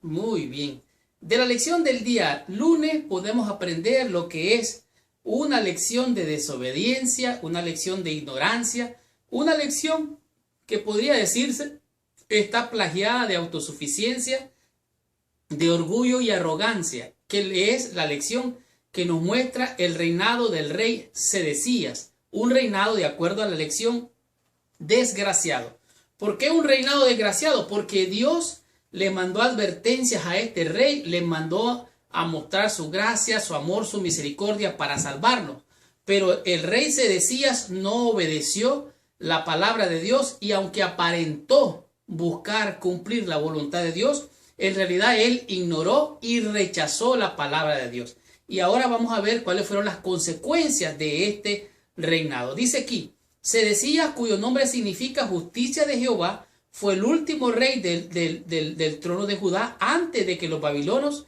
Muy bien. De la lección del día lunes podemos aprender lo que es una lección de desobediencia, una lección de ignorancia, una lección que podría decirse está plagiada de autosuficiencia, de orgullo y arrogancia, que es la lección que nos muestra el reinado del rey Sedecías, un reinado de acuerdo a la lección desgraciado. ¿Por qué un reinado desgraciado? Porque Dios le mandó advertencias a este rey, le mandó a mostrar su gracia, su amor, su misericordia para salvarlo. Pero el rey Sedecías no obedeció la palabra de Dios y aunque aparentó buscar cumplir la voluntad de Dios, en realidad él ignoró y rechazó la palabra de Dios. Y ahora vamos a ver cuáles fueron las consecuencias de este reinado. Dice aquí, Sedecías, cuyo nombre significa justicia de Jehová, fue el último rey del trono de Judá antes de que los babilonios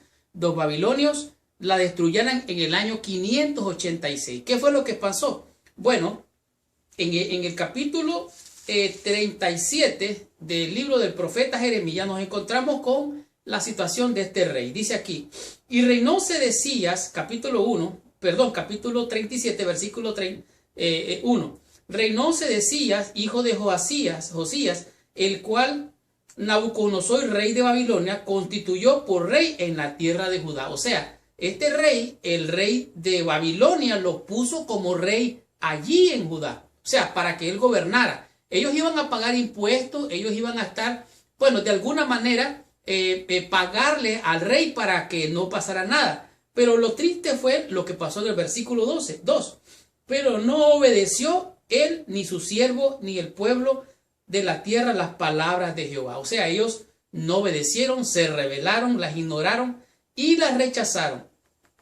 la destruyeran en el año 586. ¿Qué fue lo que pasó? Bueno, en el capítulo 37 del libro del profeta Jeremías nos encontramos con la situación de este rey. Dice aquí, y reinó Sedecías, capítulo 37, versículo 1. Reinó Sedecías, hijo de Josías, el cual Nabucodonosor, rey de Babilonia, constituyó por rey en la tierra de Judá. O sea, este rey, el rey de Babilonia, lo puso como rey allí en Judá. O sea, para que él gobernara. Ellos iban a pagar impuestos, ellos iban a estar, bueno, de alguna manera, pagarle al rey para que no pasara nada. Pero lo triste fue lo que pasó en el versículo 2. Pero no obedeció él, ni su siervo, ni el pueblo de la tierra las palabras de Jehová. O sea, ellos no obedecieron, se rebelaron, las ignoraron y las rechazaron.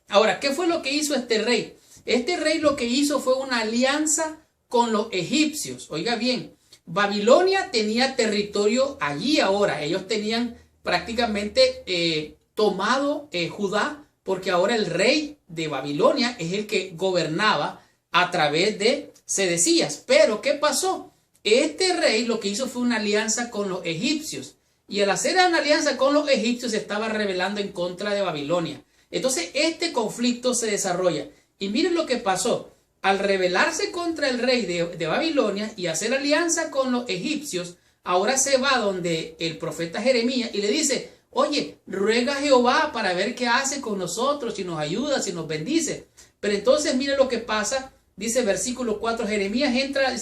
Ahora, ¿qué fue lo que hizo este rey? Este rey lo que hizo fue una alianza con los egipcios. Oiga bien, Babilonia tenía territorio allí ahora. Ellos tenían prácticamente tomado Judá, porque ahora el rey de Babilonia es el que gobernaba a través de Sedecías. Pero, ¿qué pasó? Este rey lo que hizo fue una alianza con los egipcios. Y al hacer una alianza con los egipcios se estaba rebelando en contra de Babilonia. Entonces este conflicto se desarrolla. Y miren lo que pasó. Al rebelarse contra el rey de Babilonia y hacer alianza con los egipcios, ahora se va donde el profeta Jeremías y le dice, oye, ruega a Jehová para ver qué hace con nosotros, si nos ayuda, si nos bendice. Pero entonces miren lo que pasa. Dice versículo 4, Jeremías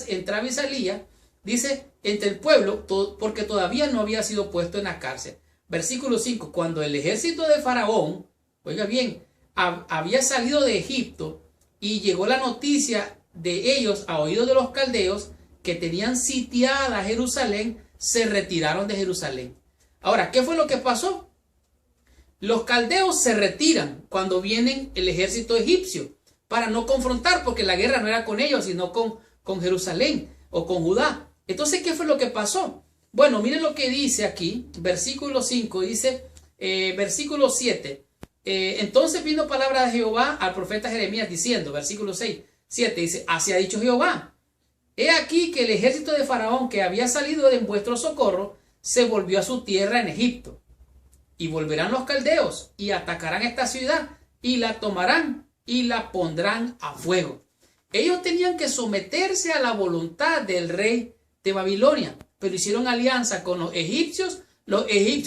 entraba y salía, dice, entre el pueblo, porque todavía no había sido puesto en la cárcel. Versículo 5, cuando el ejército de Faraón, oiga bien, había salido de Egipto y llegó la noticia de ellos a oídos de los caldeos que tenían sitiada Jerusalén, se retiraron de Jerusalén. Ahora, ¿qué fue lo que pasó? Los caldeos se retiran cuando viene el ejército egipcio para no confrontar, porque la guerra no era con ellos, sino con Jerusalén o con Judá. Entonces, ¿qué fue lo que pasó? Bueno, miren lo que dice aquí, versículo 5, dice, versículo 7. Entonces vino palabra de Jehová al profeta Jeremías diciendo, versículo 7, dice, así ha dicho Jehová, he aquí que el ejército de Faraón que había salido en vuestro socorro se volvió a su tierra en Egipto. Y volverán los caldeos y atacarán esta ciudad y la tomarán y la pondrán a fuego. Ellos tenían que someterse a la voluntad del rey de Babilonia, pero hicieron alianza con los egipcios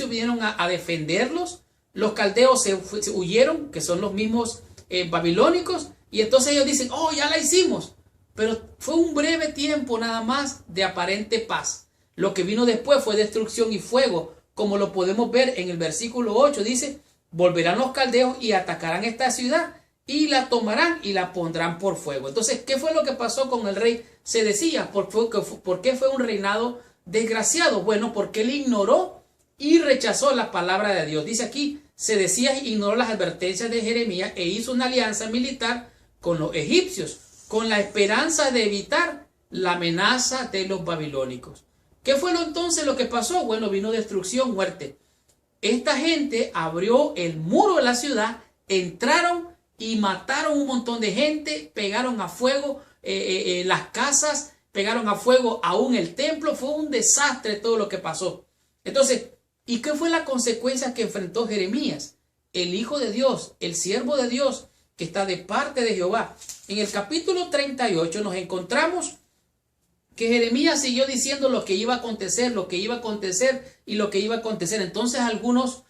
vinieron a defenderlos, los caldeos se huyeron, que son los mismos babilónicos, y entonces ellos dicen, oh, ya la hicimos, pero fue un breve tiempo nada más de aparente paz. Lo que vino después fue destrucción y fuego, como lo podemos ver en el versículo 8, dice, volverán los caldeos y atacarán esta ciudad, y la tomarán y la pondrán por fuego. Entonces, ¿qué fue lo que pasó con el rey Sedecías? ¿Por qué fue un reinado desgraciado? Bueno, porque él ignoró y rechazó la palabra de Dios. Dice aquí, Sedecías ignoró las advertencias de Jeremías e hizo una alianza militar con los egipcios, con la esperanza de evitar la amenaza de los babilónicos. ¿Qué fue entonces lo que pasó? Bueno, vino destrucción, muerte. Esta gente abrió el muro de la ciudad, entraron y mataron un montón de gente, pegaron a fuego las casas, pegaron a fuego aún el templo. Fue un desastre todo lo que pasó. Entonces, ¿Y qué fue la consecuencia que enfrentó Jeremías? El Hijo de Dios, el siervo de Dios, que está de parte de Jehová. En el capítulo 38 nos encontramos que Jeremías siguió diciendo lo que iba a acontecer, lo que iba a acontecer y lo que iba a acontecer. Entonces algunos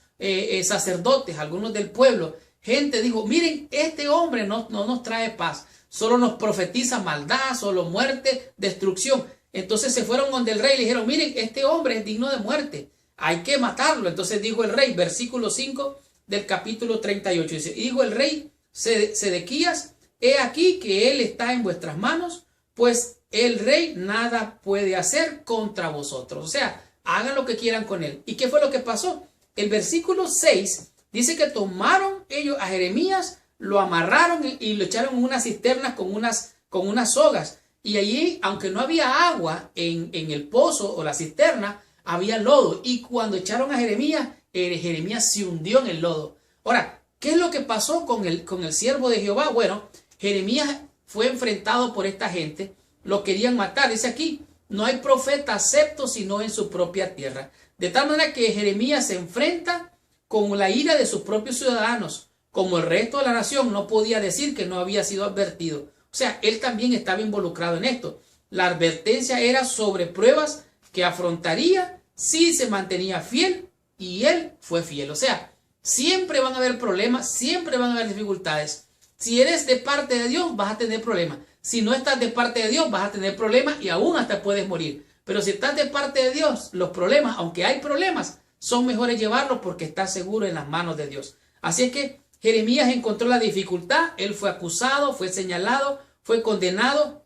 sacerdotes, algunos del pueblo, gente dijo, miren, este hombre no nos trae paz, solo nos profetiza maldad, solo muerte, destrucción. Entonces se fueron donde el rey y le dijeron, miren, este hombre es digno de muerte, hay que matarlo. Entonces dijo el rey, versículo 5 del capítulo 38, dice, dijo el rey Sedequías, he aquí que él está en vuestras manos, pues el rey nada puede hacer contra vosotros. O sea, hagan lo que quieran con él. ¿Y qué fue lo que pasó? El versículo 6 dice que tomaron ellos a Jeremías, lo amarraron y lo echaron en unas cisternas con unas sogas. Y allí, aunque no había agua en el pozo o la cisterna, había lodo. Y cuando echaron a Jeremías, Jeremías se hundió en el lodo. Ahora, ¿qué es lo que pasó con el siervo de Jehová? Bueno, Jeremías fue enfrentado por esta gente, lo querían matar. Dice aquí, no hay profeta acepto sino en su propia tierra. De tal manera que Jeremías se enfrenta con la ira de sus propios ciudadanos. Como el resto de la nación no podía decir que no había sido advertido. O sea, él también estaba involucrado en esto. La advertencia era sobre pruebas que afrontaría si se mantenía fiel, y él fue fiel. O sea, siempre van a haber problemas, siempre van a haber dificultades. Si eres de parte de Dios, vas a tener problemas. Si no estás de parte de Dios, vas a tener problemas y aún hasta puedes morir. Pero si estás de parte de Dios, los problemas, aunque hay problemas, son mejores llevarlos porque estás seguro en las manos de Dios. Así es que Jeremías encontró la dificultad, él fue acusado, fue señalado, fue condenado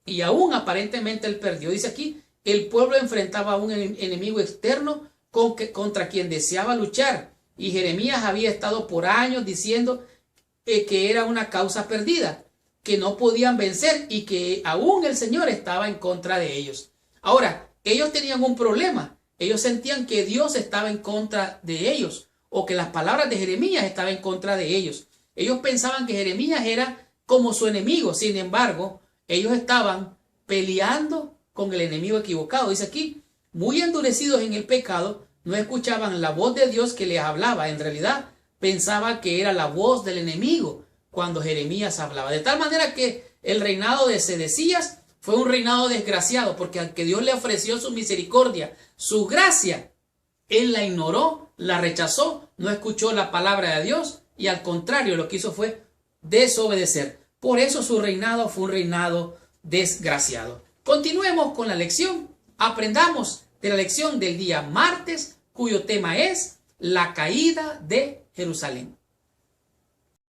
y aún aparentemente él perdió. Dice aquí, el pueblo enfrentaba a un enemigo externo contra quien deseaba luchar. Y Jeremías había estado por años diciendo que era una causa perdida, que no podían vencer y que aún el Señor estaba en contra de ellos. Ahora, ellos tenían un problema. Ellos sentían que Dios estaba en contra de ellos o que las palabras de Jeremías estaban en contra de ellos. Ellos pensaban que Jeremías era como su enemigo. Sin embargo, ellos estaban peleando con el enemigo equivocado. Dice aquí, muy endurecidos en el pecado, no escuchaban la voz de Dios que les hablaba. En realidad, pensaban que era la voz del enemigo cuando Jeremías hablaba. De tal manera que el reinado de Sedecías fue un reinado desgraciado, porque aunque Dios le ofreció su misericordia, su gracia, él la ignoró, la rechazó, no escuchó la palabra de Dios y al contrario lo que hizo fue desobedecer. Por eso su reinado fue un reinado desgraciado. Continuemos con la lección. Aprendamos de la lección del día martes, cuyo tema es la caída de Jerusalén.